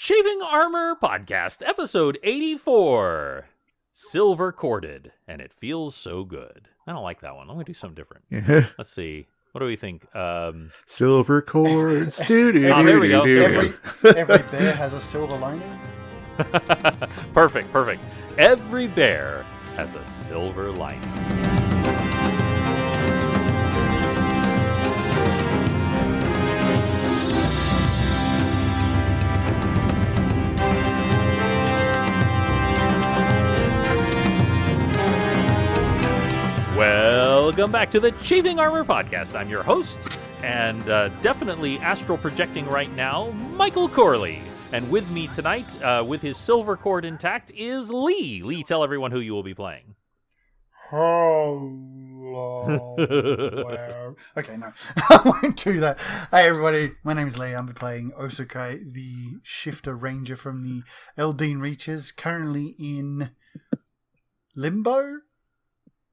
Chafing Armor Podcast, episode 84. Silver corded, and it feels so good. I don't like that one. I'm going to do something different. Let's see. What do we think? Silver cords. There we go. Every bear has a silver lining. Perfect. Every bear has a silver lining. Welcome back to the Chafing Armor Podcast. I'm your host, and definitely astral projecting right now, Michael Corley. And with me tonight, with his silver cord intact, is Lee. Lee, tell everyone who you will be playing. Hello. Okay, no. I won't do that. Hey, everybody. My name is Lee. I'm playing Osukai, the shifter ranger from the Eldeen Reaches, currently in Limbo?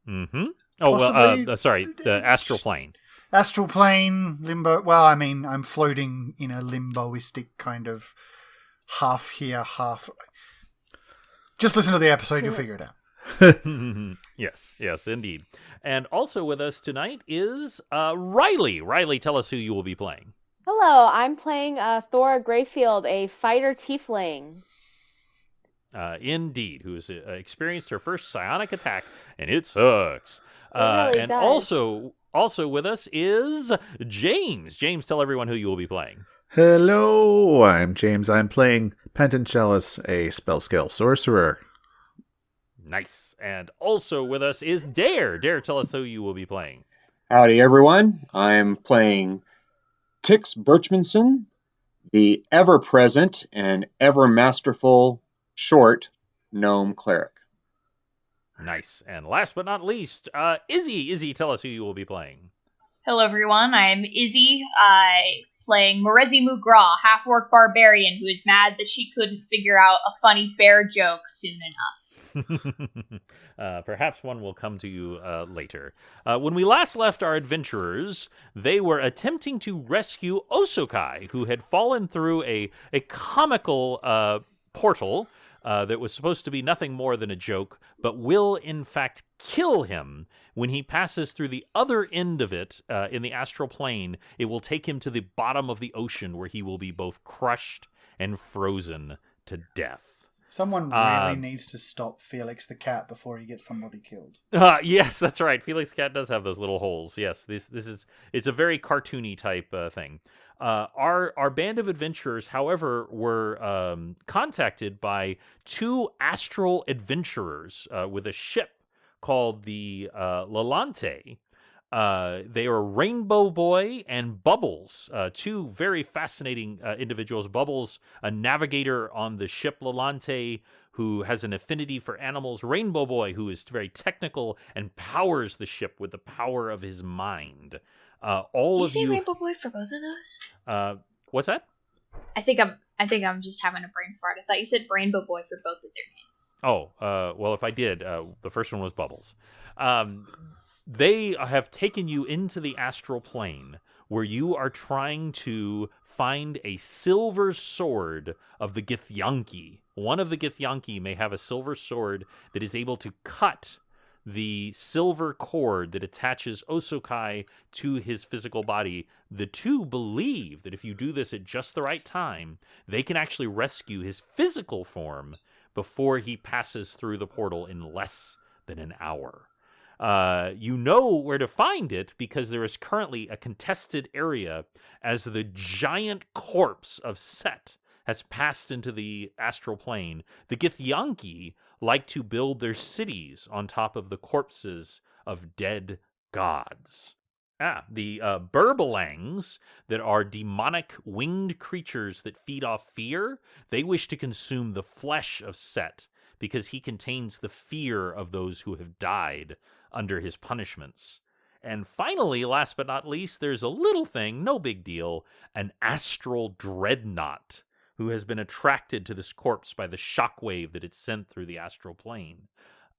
Mm-hmm. Oh, sorry, the astral plane. Astral plane, limbo. Well, I mean, I'm floating in a limboistic kind of half here, half. Just listen to the episode, you'll figure it out. Yes, indeed. And also with us tonight is Riley. Riley, tell us who you will be playing. Hello, I'm playing Thora Greyfield, a fighter tiefling. Indeed, who has experienced her first psionic attack, and it sucks. Really and does. also with us is James. James, tell everyone who you will be playing. Hello, I'm James. I'm playing Pentancellis, a spell skill sorcerer. Nice. And also with us is Dare. Dare, tell us who you will be playing. Howdy, everyone. I'm playing Tix Birchmanson, the ever-present and ever-masterful short gnome cleric. Nice. And last but not least, Izzy. Izzy, tell us who you will be playing. Hello, everyone. I'm Izzy, playing Morezi Mugraw, half-orc barbarian who is mad that she couldn't figure out a funny bear joke soon enough. Perhaps one will come to you later. When we last left our adventurers, they were attempting to rescue Osukai, who had fallen through a comical portal that was supposed to be nothing more than a joke, but will in fact kill him when he passes through the other end of it in the astral plane. It will take him to the bottom of the ocean, where he will be both crushed and frozen to death. Someone really needs to stop Felix the cat before he gets somebody killed. Yes, that's right. Felix the cat does have those little holes. Yes, it's a very cartoony type thing. Our band of adventurers, however, were contacted by two astral adventurers with a ship called the Lalante. They are Rainbow Boy and Bubbles, two very fascinating individuals. Bubbles, a navigator on the ship Lalante, who has an affinity for animals. Rainbow Boy, who is very technical and powers the ship with the power of his mind. Did you say Rainbow Boy for both of those? What's that? I think I'm just having a brain fart. I thought you said Rainbow Boy for both of their names. Oh, well, if I did, the first one was Bubbles. They have taken you into the astral plane, where you are trying to find a silver sword of the Githyanki. One of the Githyanki may have a silver sword that is able to cut the silver cord that attaches Osukai to his physical body. The two believe that if you do this at just the right time, they can actually rescue his physical form before he passes through the portal in less than an hour. You know where to find it because there is currently a contested area as the giant corpse of Set has passed into the astral plane. The Githyanki like to build their cities on top of the corpses of dead gods. The Burbalangs, that are demonic winged creatures that feed off fear, they wish to consume the flesh of Set because he contains the fear of those who have died under his punishments. And finally, last but not least, there's a little thing, no big deal, an astral dreadnought who has been attracted to this corpse by the shockwave that it sent through the astral plane.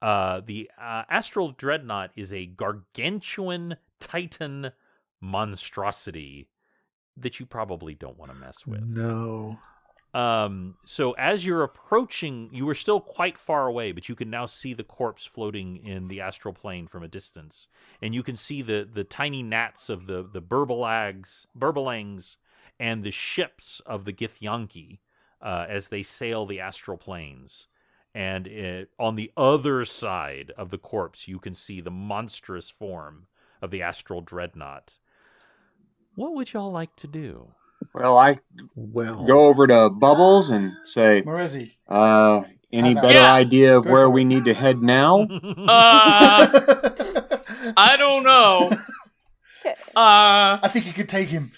The astral dreadnought is a gargantuan titan monstrosity that you probably don't want to mess with. No. So as you're approaching, you were still quite far away, but you can now see the corpse floating in the astral plane from a distance, and you can see the tiny gnats of the burbalangs, and the ships of the Githyanki as they sail the astral planes. And on the other side of the corpse, you can see the monstrous form of the astral dreadnought. What would y'all like to do? Well, I Well, go over to Bubbles and say, Morezi. any Have at better it. idea of Go where for we it. need to head now? I don't know. I think you could take him.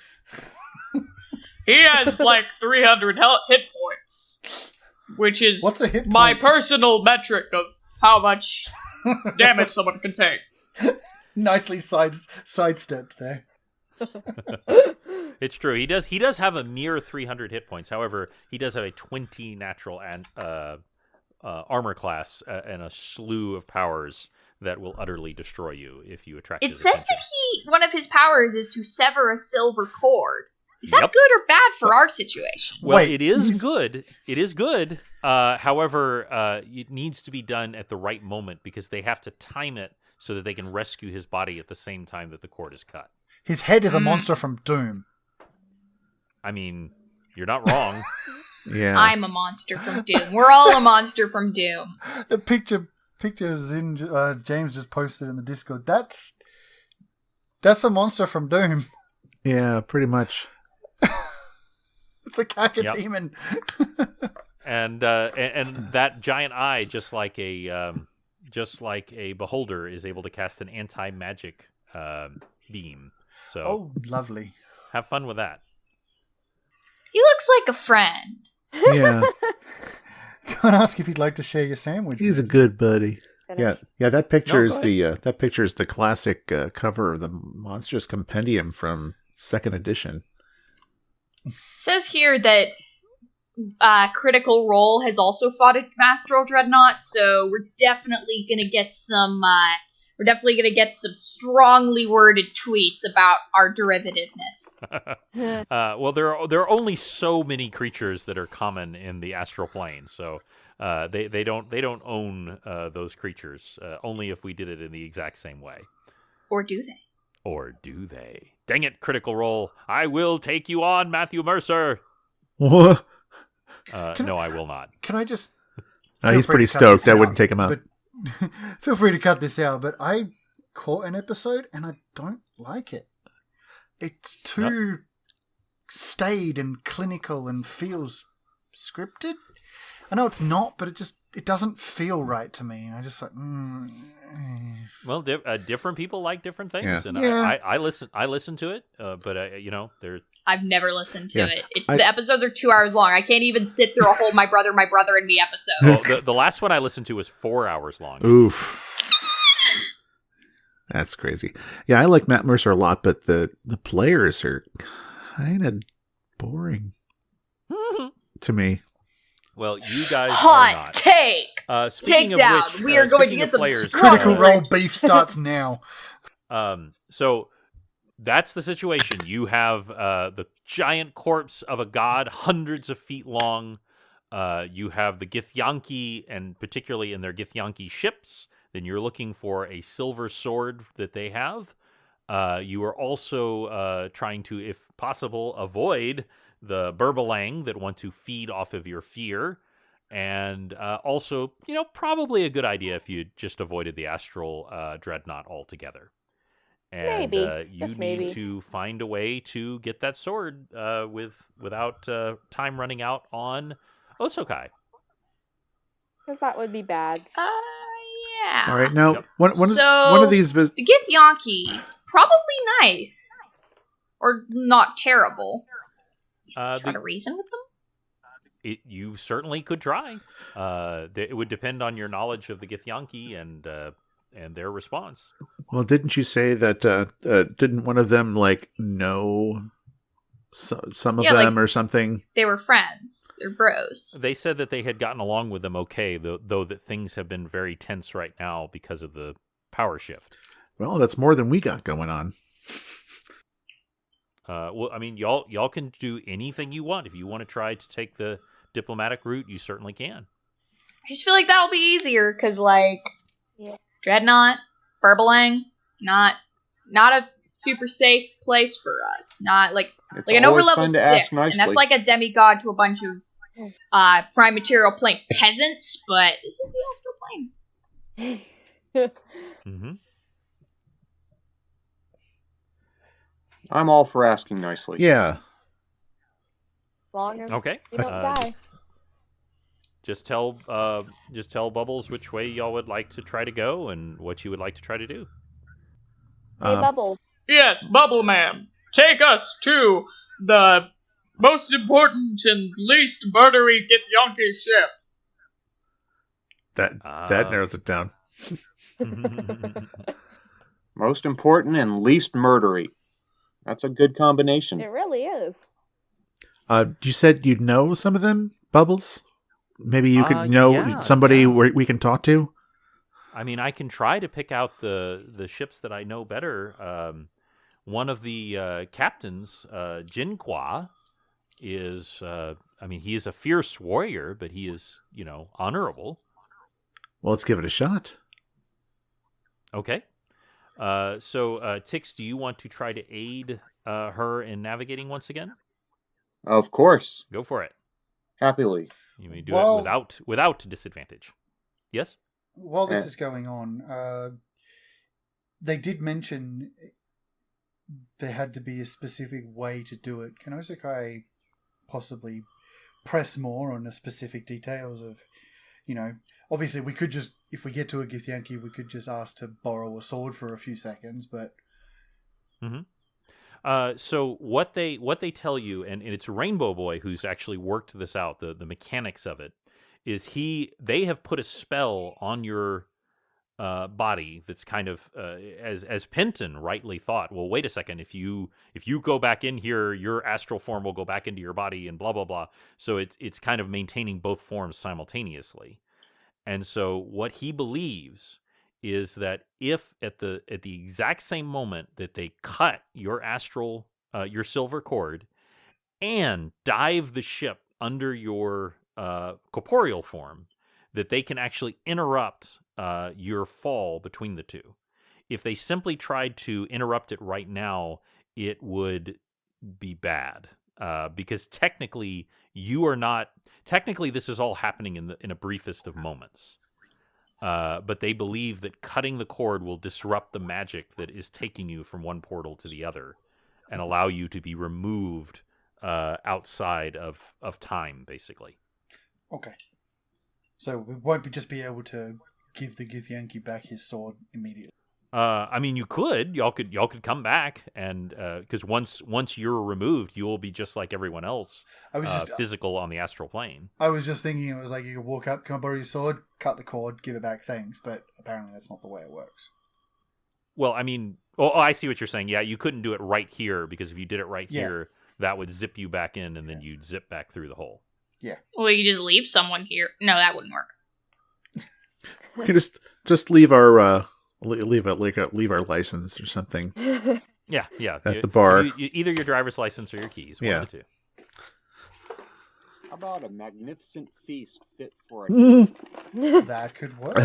He has like 300 hit points, which is What's a hit point? my personal metric of how much damage someone can take. Nicely sidestepped there. It's true. He does have a mere 300 hit points. However, he does have a 20 natural and armor class and a slew of powers that will utterly destroy you if you attract It his says attention. that one of his powers is to sever a silver cord. Is that Yep. good or bad for our situation? Well, Wait, it is he's- good. It is good. However, it needs to be done at the right moment because they have to time it so that they can rescue his body at the same time that the cord is cut. His head is a monster from Doom. I mean, you're not wrong. yeah. I'm a monster from Doom. We're all a monster from Doom. The pictures in James just posted in the Discord. That's a monster from Doom. Yeah, pretty much. It's a cacodemon. and that giant eye, just like a beholder, is able to cast an anti-magic beam. So Oh, lovely. have fun with that. He looks like a friend. Yeah, Can I ask if you'd like to share your sandwich? he's a good buddy. Yeah, yeah. That picture No, is go that picture is the classic cover of the Monstrous Compendium from 2nd edition. Says here that Critical Role has also fought a Astral Dreadnought, so we're definitely gonna get some. We're definitely gonna get some strongly worded tweets about our derivativeness. Well, there are only so many creatures that are common in the astral plane, so they don't own those creatures. Only if we did it in the exact same way. Or do they? Or do they? Dang it, Critical Role! I will take you on, Matthew Mercer. What? No, I will not. Can I just... He's Feel free pretty to cut stoked. this That out, wouldn't take him out. But feel free to cut this out, but I caught an episode and I don't like it. It's too staid and clinical and feels scripted. I know it's not, but it doesn't feel right to me. And I just like, Well, different people like different things, Yeah. and Yeah. I listen to it, but there. I've never listened to Yeah, it. I- The episodes are 2 hours long. I can't even sit through a whole My Brother and Me episode. Well, the last one I listened to was 4 hours long. Oof. That's crazy. Yeah, I like Matt Mercer a lot, but the players are kind of boring to me. Well, you guys are Hot not. take! Speaking of Takedown. which, We are going to speaking get of some players, strong- Critical Role beef starts now. So that's the situation. You have the giant corpse of a god, hundreds of feet long. You have the Githyanki, and particularly in their Githyanki ships. Then you're looking for a silver sword that they have. You are also trying to, if possible, avoid the Burbalang that want to feed off of your fear. And also, probably a good idea if you just avoided the astral dreadnought altogether. And Maybe. you Just need maybe. to find a way to get that sword without time running out on Osokai. Because that would be bad. Yeah. All right, now Yep. one So- of these The Githyanki, probably nice. Or not terrible. Try to reason with them? You certainly could try. It would depend on your knowledge of the Githyanki and their response. Well, didn't you say that? Didn't one of them know some of Yeah, them or something? They were friends. They're bros. They said that they had gotten along with them okay, though that things have been very tense right now because of the power shift. Well, that's more than we got going on. Well, I mean, y'all can do anything you want. If you want to try to take the diplomatic route, you certainly can. I just feel like that'll be easier because, like, Yeah. Dreadnought, Burbalang, not a super safe place for us. Not like It's I know we're always level fun to 6, ask and that's nicely. like a demigod to a bunch of prime material plane peasants, but this is the astral plane. Mm-hmm. I'm all for asking nicely. Yeah. As long as Okay. you don't die. Just tell Bubbles which way y'all would like to try to go and what you would like to try to do. Hey, Bubbles. Yes, Bubble Man, take us to the most important and least murdery Githyanki ship. That narrows it down. Most important and least murdery. That's a good combination. It really is. You said you'd know some of them, Bubbles? Maybe you could know somebody we can talk to? I mean, I can try to pick out the ships that I know better. One of the captains, Jinqua, is, he is a fierce warrior, but he is, honorable. Well, let's give it a shot. Okay. So, Tix, do you want to try to aid her in navigating once again? Of course. Go for it. Happily. You may do it without disadvantage. Yes? While this is going on, they did mention there had to be a specific way to do it. Can Osakai possibly press more on the specific details of, obviously we could just, if we get to a Githyanki, we could just ask to borrow a sword for a few seconds, but... Mm-hmm. So what they tell you, and it's Rainbow Boy who's actually worked this out, the mechanics of it, is they have put a spell on your body that's kind of as Penton rightly thought. Well, wait a second, if you go back in here, your astral form will go back into your body, and blah blah blah. So it's kind of maintaining both forms simultaneously. And so what he believes is that if at the exact same moment that they cut your astral, your silver cord, and dive the ship under your corporeal form, that they can actually interrupt your fall between the two. If they simply tried to interrupt it right now, it would be bad. Because technically, this is all happening in a briefest of moments. But they believe that cutting the cord will disrupt the magic that is taking you from one portal to the other and allow you to be removed outside of time, basically. Okay. So we won't just be able to give the Githyanki back his sword immediately. You could. Y'all could come back, and because once you're removed, you will be just like everyone else. Physical on the astral plane. I was just thinking it was like you could walk up, can I borrow your sword, cut the cord, give it back, thanks. But apparently that's not the way it works. Well, I see what you're saying. Yeah, you couldn't do it right here because if you did it right here, that would zip you back in, and then you'd zip back through the hole. Yeah. Well, you just leave someone here. No, that wouldn't work. We can just leave our leave our license or something. Yeah. At the bar. Either your driver's license or your keys. One of the two. How about a magnificent feast fit for a That could work.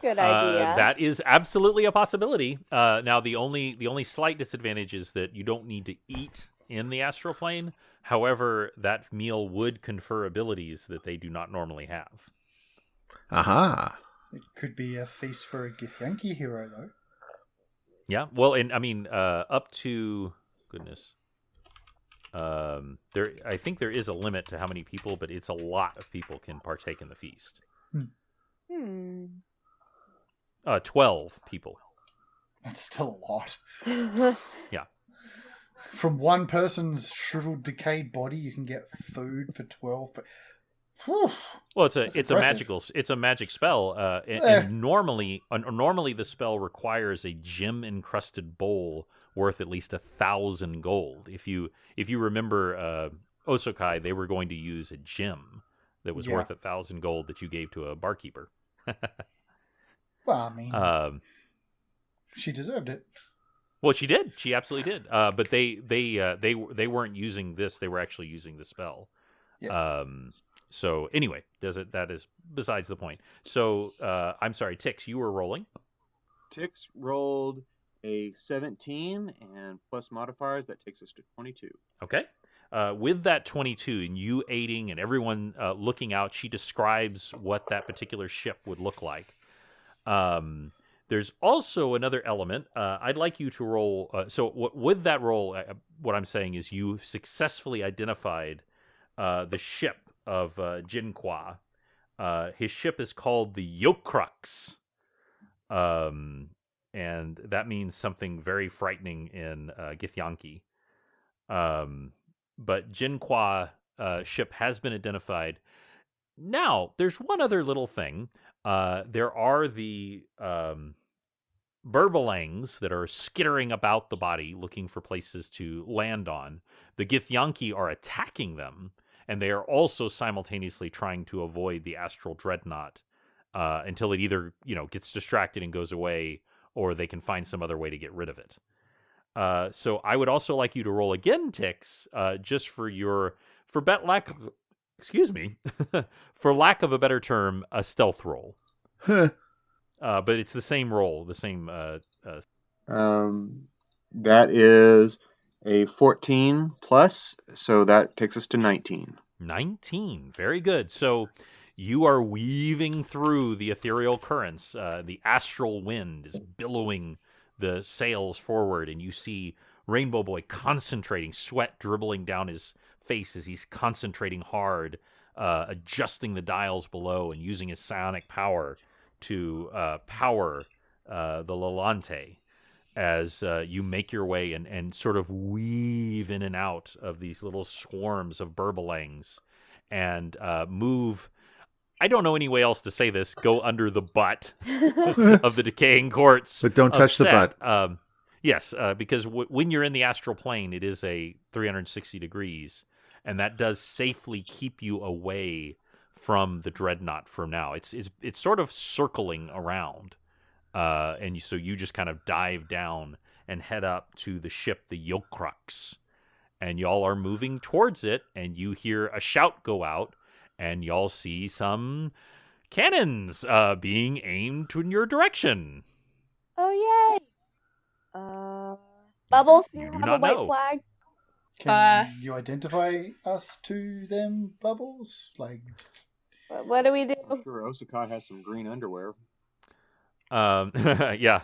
Good idea. That is absolutely a possibility. Now, the only slight disadvantage is that you don't need to eat in the astral plane. However, that meal would confer abilities that they do not normally have. Aha. It could be a feast for a Githyanki hero, though. Yeah, well, and up to goodness. I think there is a limit to how many people, but it's a lot of people can partake in the feast. 12 people. That's still a lot. Yeah. From one person's shriveled, decayed body, you can get food for 12. But well, it's a magic spell, and normally the spell requires a gem encrusted bowl worth at least 1,000 gold. If you remember Osokai, they were going to use a gem that was worth 1,000 gold that you gave to a barkeeper. Well, I mean, she deserved it. Well, she did. She absolutely did. But they weren't using this. They were actually using the spell. Yeah. So anyway, that is besides the point. So I'm sorry, Tix, you were rolling. Tix rolled a 17, and plus modifiers, that takes us to 22. Okay. With that 22 and you aiding and everyone looking out, she describes what that particular ship would look like. There's also another element. I'd like you to roll. With that roll, what I'm saying is you successfully identified the ship of Jinqua. His ship is called the Yokrux. And that means something very frightening in Githyanki. But Jinqua ship has been identified. Now, there's one other little thing. There are the Burbalangs that are skittering about the body looking for places to land on. The Githyanki are attacking them, and they are also simultaneously trying to avoid the astral dreadnought until it either gets distracted and goes away, or they can find some other way to get rid of it. So I would also like you to roll again, Tix, just for for lack of a better term, a stealth roll. But it's the same roll, the same. That is a 14 plus, so that takes us to 19. 19, very good. So you are weaving through the ethereal currents. The astral wind is billowing the sails forward, and you see Rainbow Boy concentrating, sweat dribbling down his face as he's concentrating hard, adjusting the dials below and using his psionic power to power the Lalante as you make your way and sort of weave in and out of these little swarms of Burbalangs and move. I don't know any way else to say this. Go under the butt of the decaying courts. But don't touch the butt. Yes, because when you're in the astral plane, it is a 360 degrees, and that does safely keep you away from the dreadnought for now. It's sort of circling around, and so you just kind of dive down and head up to the ship, the Yokrux, and y'all are moving towards it, and you hear a shout go out, and y'all see some cannons being aimed in your direction. Oh, yay! Bubbles, do You you do have a not white know. flag? Can you identify us to them, Bubbles? Like, What do we do? I'm sure Osakai has some green underwear. Yeah.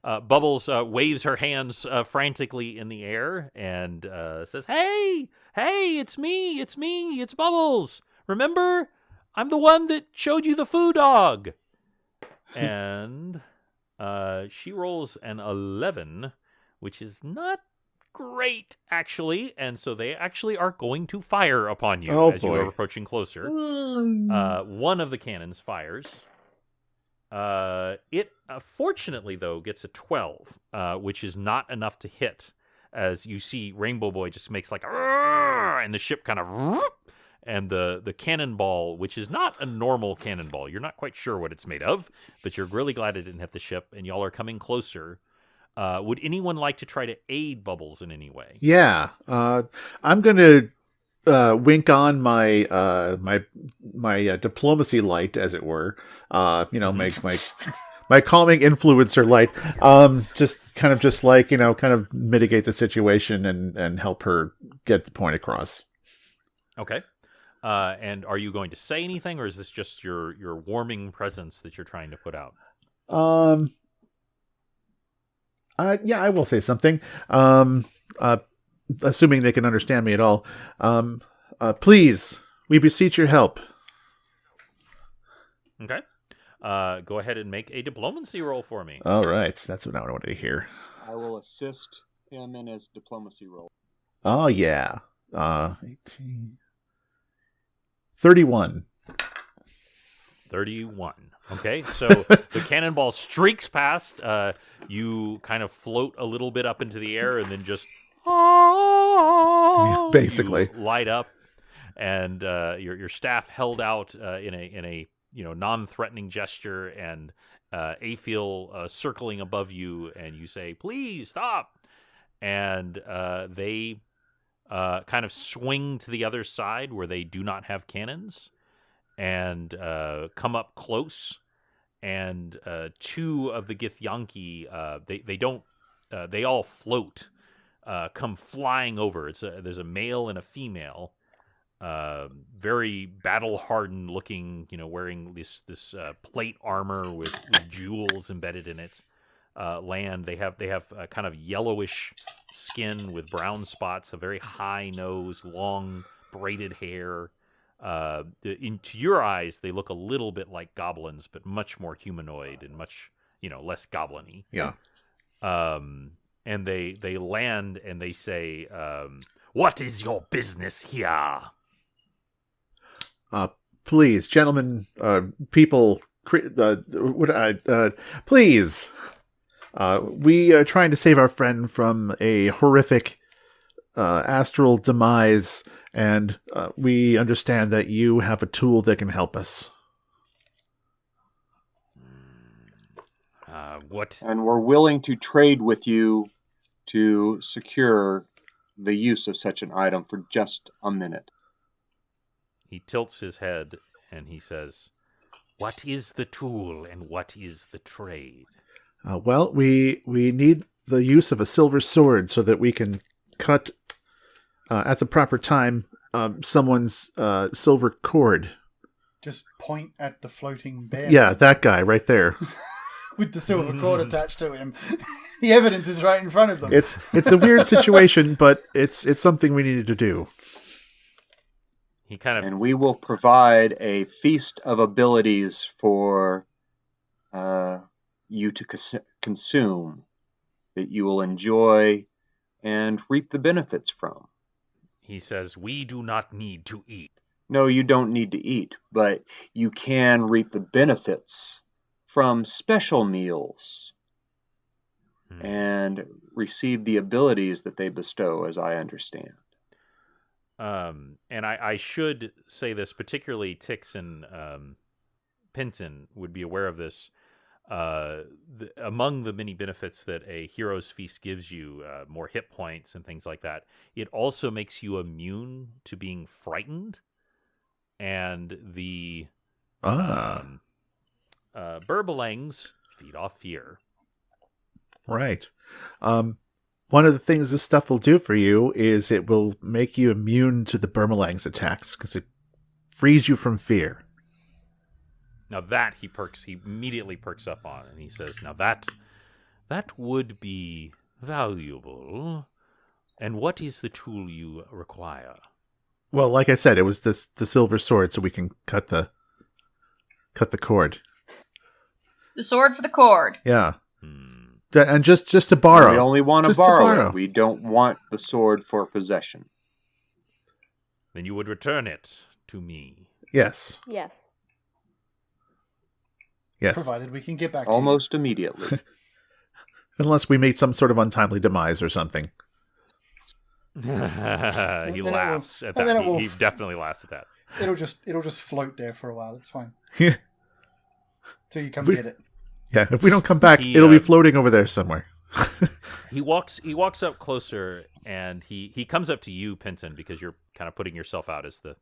Bubbles waves her hands frantically in the air and says, "Hey, it's me, it's Bubbles. Remember, I'm the one that showed you the foo dog." And she rolls an 11, which is not great, actually. And so they actually are going to fire upon you Oh, as you boy. are approaching closer. One of the cannons fires. It fortunately, though, gets a 12, which is not enough to hit. As you see, Rainbow Boy just makes like, "Arrgh!" and the ship kind of, and the cannonball, which is not a normal cannonball. You're not quite sure what it's made of, but you're really glad it didn't hit the ship, and y'all are coming closer. Would anyone like to try to aid Bubbles in any way? Yeah. I'm going to wink on my diplomacy light, as it were. Make my calming influencer light. Just kind of mitigate the situation and help her get the point across. Okay. And are you going to say anything, or is this just your warming presence that you're trying to put out? Yeah, I will say something. Assuming they can understand me at all. Please, we beseech your help. Okay. Go ahead and make a diplomacy roll for me. All right, that's what I wanted to hear. I will assist him in his diplomacy role. Oh yeah. 18. 31. 31. Okay, so the cannonball streaks past. You kind of float a little bit up into the air, and then just Basically you light up, and your staff held out in a non-threatening gesture, and Afiel circling above you, and you say, "Please stop," and they kind of swing to the other side where they do not have cannons and come up close. And two of the Githyanki, they don't, they all float, come flying over. There's a male and a female, very battle-hardened looking, wearing this plate armor with jewels embedded in it. Land. They have a kind of yellowish skin with brown spots, a very high nose, long braided hair. To your eyes, they look a little bit like goblins, but much more humanoid and much, less goblin-y. Yeah. And they land and they say, "What is your business here?" Please, gentlemen, people, please. We are trying to save our friend from a horrific astral demise, and we understand that you have a tool that can help us. What? And we're willing to trade with you to secure the use of such an item for just a minute. He tilts his head and he says, "What is the tool and what is the trade?" Well, we need the use of a silver sword so that we can cut, at the proper time, someone's silver cord. Just point at the floating bear. Yeah, that guy right there. With the silver cord attached to him. The evidence is right in front of them. It's a weird situation, but it's something we needed to do. He kind of... And we will provide a feast of abilities for you to consume that you will enjoy and reap the benefits from. He says, "We do not need to eat." No, you don't need to eat, but you can reap the benefits from special meals and receive the abilities that they bestow, as I understand. And I should say this, particularly Tix and Pinton would be aware of this. Among the many benefits that a hero's feast gives you, more hit points and things like that, it also makes you immune to being frightened. And the Burbalangs feed off fear. Right. One of the things this stuff will do for you is it will make you immune to the Burmalang's attacks because it frees you from fear. Now that he immediately perks up on, and he says, "Now that would be valuable. And what is the tool you require?" Well, like I said, it was the silver sword, so we can cut the cord. The sword for the cord. Yeah. And just to borrow. We only want to borrow it. We don't want the sword for possession. Then you would return it to me. Yes. Yes. Yes. Provided we can get back almost immediately. Unless we meet some sort of untimely demise or something. He laughs at that. He definitely laughs at that. It'll just float there for a while. It's fine. Yeah. Till you come get it. Yeah, if we don't come back, it'll be floating over there somewhere. He walks up closer, and he comes up to you, Pinton, because you're kind of putting yourself out as the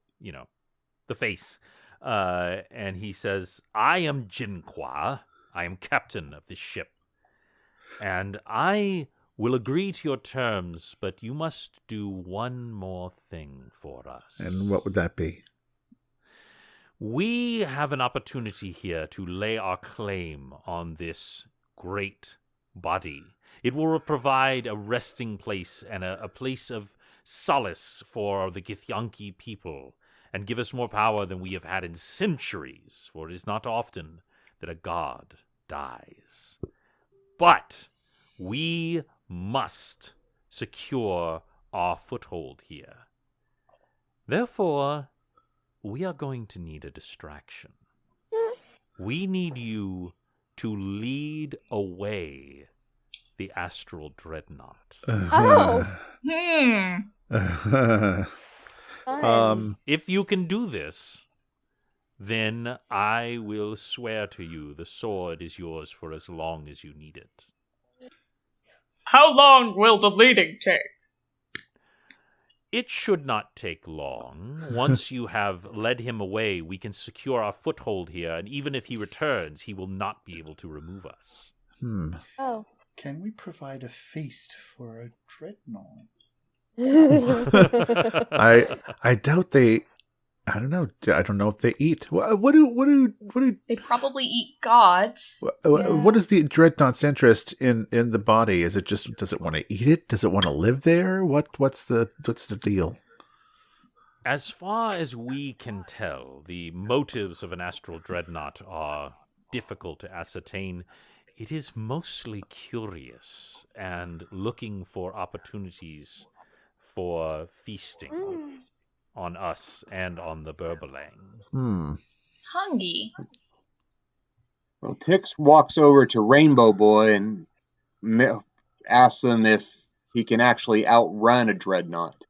face. And he says, "I am Jinqua. I am captain of this ship. And I will agree to your terms, but you must do one more thing for us." And what would that be? We have an opportunity here to lay our claim on this great body. It will provide a resting place and a place of solace for the Githyanki people, and give us more power than we have had in centuries, for it is not often that a god dies. But we must secure our foothold here. Therefore, we are going to need a distraction. We need you to lead away the astral dreadnought. If you can do this, then I will swear to you the sword is yours for as long as you need it. How long will the leading take? It should not take long. Once you have led him away, we can secure our foothold here, and even if he returns, he will not be able to remove us. Oh. Can we provide a feast for a dreadnought? I doubt they. I don't know. I don't know if they eat. What do They probably eat gods. what is the dreadnought's interest in the body? Is it just, does it want to eat it? Does it want to live there? What's the deal? As far as we can tell, the motives of an astral dreadnought are difficult to ascertain. It is mostly curious and looking for opportunities for feasting on us and on the Burbalang. Hungry. Well, Tix walks over to Rainbow Boy and asks him if he can actually outrun a dreadnought.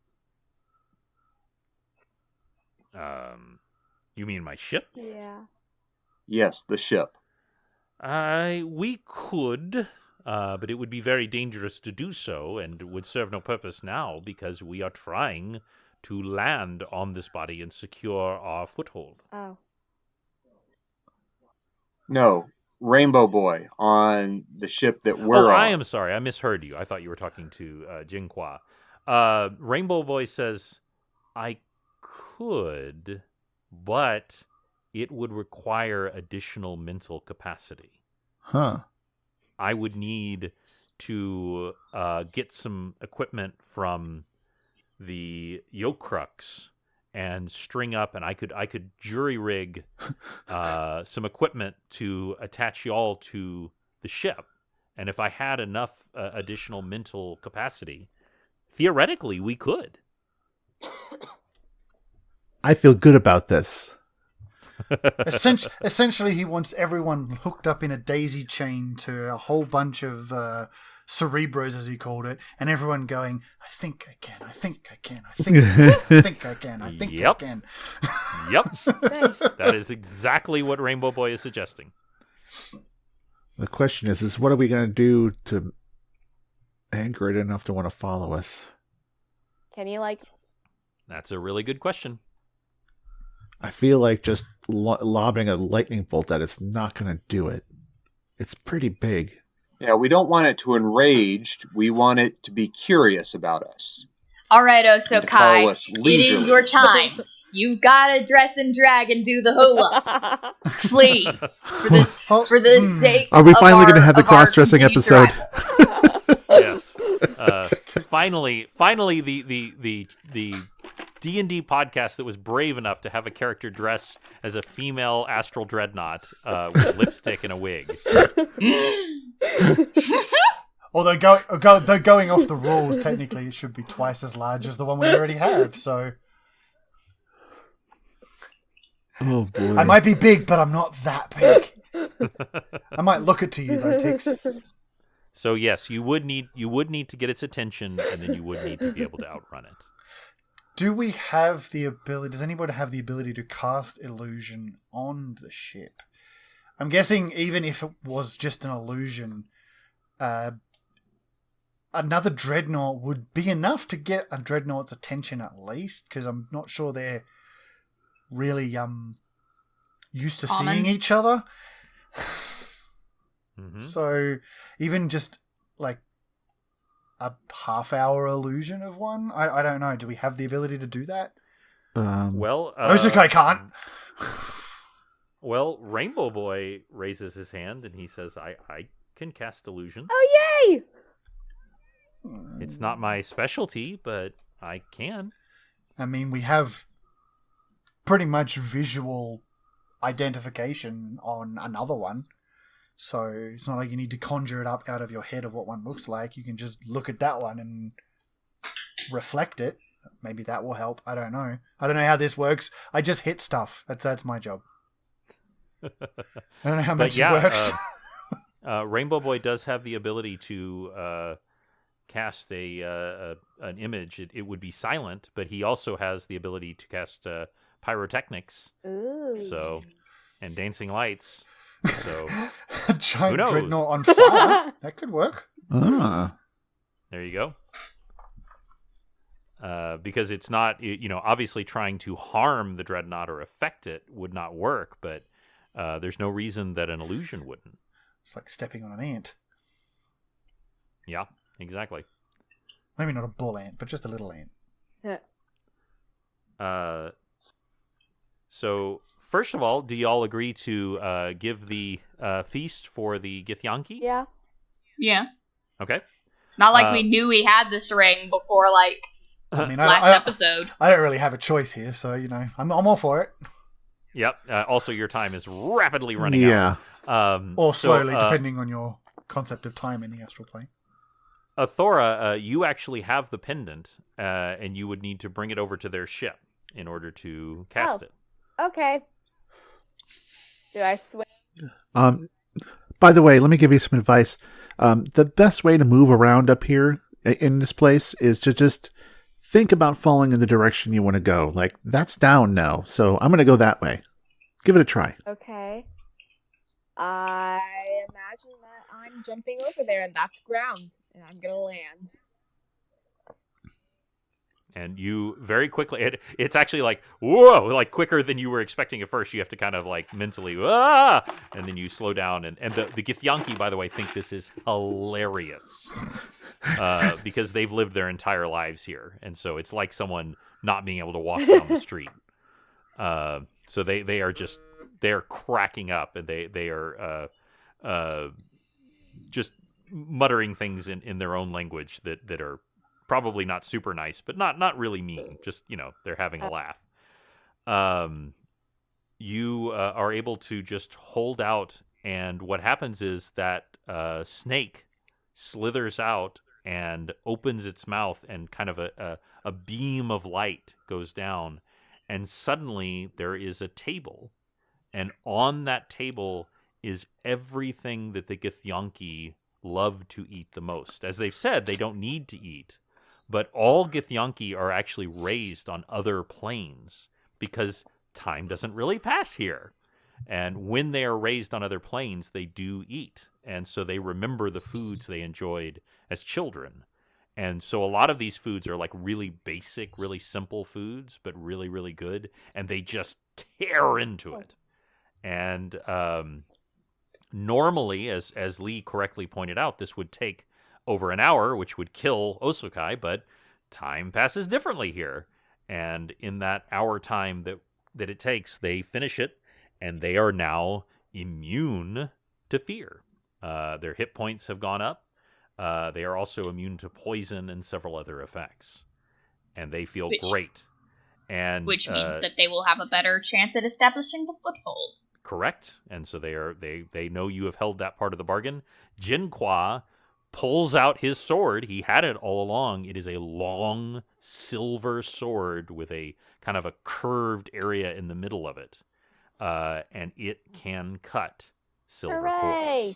You mean my ship? Yeah. Yes, the ship. We could, but it would be very dangerous to do so, and would serve no purpose now because we are trying to land on this body and secure our foothold. Oh. No, Rainbow Boy on the ship that we're on. I am sorry. I misheard you. I thought you were talking to Jinhua. Rainbow Boy says, I could, but it would require additional mental capacity. Huh. I would need to get some equipment from the Yokrux and string up, and I could jury rig some equipment to attach y'all to the ship. And if I had enough additional mental capacity, theoretically we could. I feel good about this. Essentially, he wants everyone hooked up in a daisy chain to a whole bunch of cerebros, as he called it, and everyone going, I think I can, I think I can, I think I can, I think I can, I think I can. Yep. Nice. That is exactly what Rainbow Boy is suggesting. The question is what are we going to do to anger it enough to want to follow us? Can you like? That's a really good question. I feel like just lobbing a lightning bolt at it's not going to do it. It's pretty big. Yeah, we don't want it to enrage. We want it to be curious about us. All right, And to follow Osokai. us It is leisurely. your time. You've got to dress and drag and do the hula. Please. For the sake Are we of finally going to our- have the of our cross-dressing continued episode? survival. Yes. Finally, the D&D podcast that was brave enough to have a character dress as a female astral dreadnought with lipstick and a wig. Although going off the rules, technically it should be twice as large as the one we already have. So Oh boy. I might be big, but I'm not that big. I might look it to you though, Tix. So yes, you would need to get its attention, and then you would need to be able to outrun it. Do we have the ability? Does anybody have the ability to cast illusion on the ship? I'm guessing even if it was just an illusion, another dreadnought would be enough to get a dreadnought's attention at least, because I'm not sure they're really used to Common. seeing each other. Mm-hmm. So even just like a half-hour illusion of one, I don't know. Do we have the ability to do that? Well, Osukai can't. Well, Rainbow Boy raises his hand and he says, I can cast illusion. Oh yay! It's not my specialty, but I can. I mean, we have pretty much visual identification on another one. So it's not like you need to conjure it up out of your head of what one looks like. You can just look at that one and reflect it. Maybe that will help. I don't know. I don't know how this works. I just hit stuff. That's my job. I don't know how much it works. Rainbow Boy does have the ability to cast an image. It would be silent, but he also has the ability to cast pyrotechnics. Ooh. So, and dancing lights. So A giant knows? dreadnought on fire. That could work. Ah. there you go. because it's not, obviously trying to harm the dreadnought or affect it would not work, but there's no reason that an illusion wouldn't. It's like stepping on an ant. Yeah, exactly. Maybe not a bull ant, but just a little ant. So, first of all, do y'all agree to give the feast for the Githyanki? Yeah. Yeah. Okay. It's not like we knew we had this ring before, like, I mean, last episode. I don't really have a choice here, so, I'm all for it. Yep. Also, your time is rapidly running out. Or slowly, depending on your concept of time in the astral plane. Thora, you actually have the pendant, and you would need to bring it over to their ship in order to cast it. Okay. Do I swim? By the way, let me give you some advice. The best way to move around up here in this place is to just think about falling in the direction you want to go. Like, that's down now, so I'm going to go that way. Give it a try. Okay. I imagine that I'm jumping over there, and that's ground, and I'm gonna land. And you very quickly, it's actually like, whoa, like quicker than you were expecting at first. You have to kind of like mentally, and then you slow down. And the Githyanki, by the way, think this is hilarious because they've lived their entire lives here. And so it's like someone not being able to walk down the street. So they're cracking up, and they are just muttering things in their own language that are probably not super nice, but not really mean. Just, they're having a laugh. You are able to just hold out, and what happens is that snake slithers out and opens its mouth, and kind of a beam of light goes down, and suddenly there is a table, and on that table is everything that the Githyanki love to eat the most. As they've said, they don't need to eat. But all Githyanki are actually raised on other planes because time doesn't really pass here. And when they are raised on other planes, they do eat. And so they remember the foods they enjoyed as children. And so a lot of these foods are like really basic, really simple foods, but really, really good. And they just tear into it. And normally, as Lee correctly pointed out, this would take over an hour, which would kill Osokai, but time passes differently here. And in that hour time that it takes, they finish it, and they are now immune to fear. Their hit points have gone up. They are also immune to poison and several other effects. And they feel great. And which means that they will have a better chance at establishing the foothold. Correct. And so they know you have held that part of the bargain. Jinhua pulls out his sword. He had it all along. It is a long silver sword with a kind of a curved area in the middle of it. And it can cut silver coins.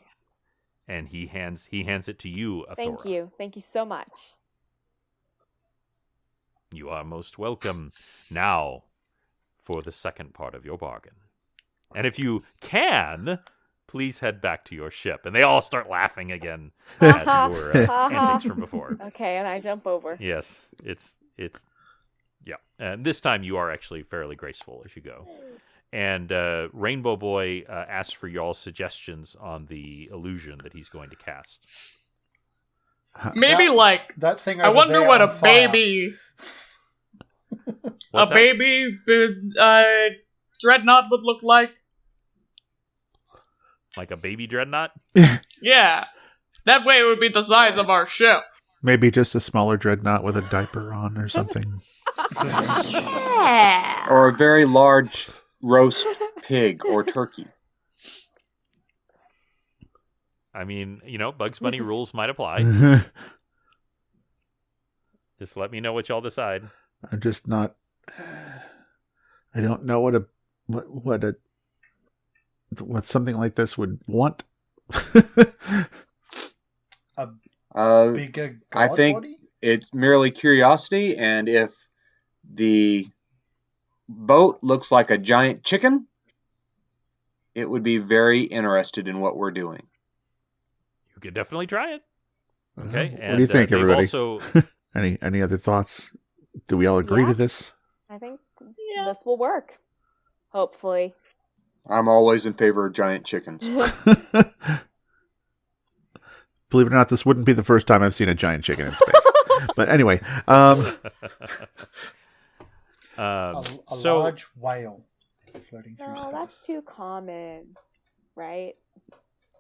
And he hands it to you, Athora. Thank you. Thank you so much. You are most welcome. Now, for the second part of your bargain. And if you can, please head back to your ship. And they all start laughing again at your antics from before. Okay, and I jump over. Yes, it's yeah. And this time you are actually fairly graceful as you go. And Rainbow Boy asks for y'all's suggestions on the illusion that he's going to cast. Maybe that thing. I wonder what a baby, dreadnought would look like. Like a baby dreadnought? Yeah, that way it would be the size of our ship. Maybe just a smaller dreadnought with a diaper on or something. Yeah. Or a very large roast pig or turkey. I mean, Bugs Bunny rules might apply. Just let me know what y'all decide. I'm just not. I don't know what something like this would want. A bigger god I think body? It's merely curiosity, and if the boat looks like a giant chicken, it would be very interested in what we're doing. You could definitely try it. Okay. What do you think, everybody? Also... Any other thoughts? Do we all agree Yeah. to this? I think Yeah. this will work. Hopefully. I'm always in favor of giant chickens. Believe it or not, this wouldn't be the first time I've seen a giant chicken in space. But anyway, A So large whale floating through No, space. that's too common, right?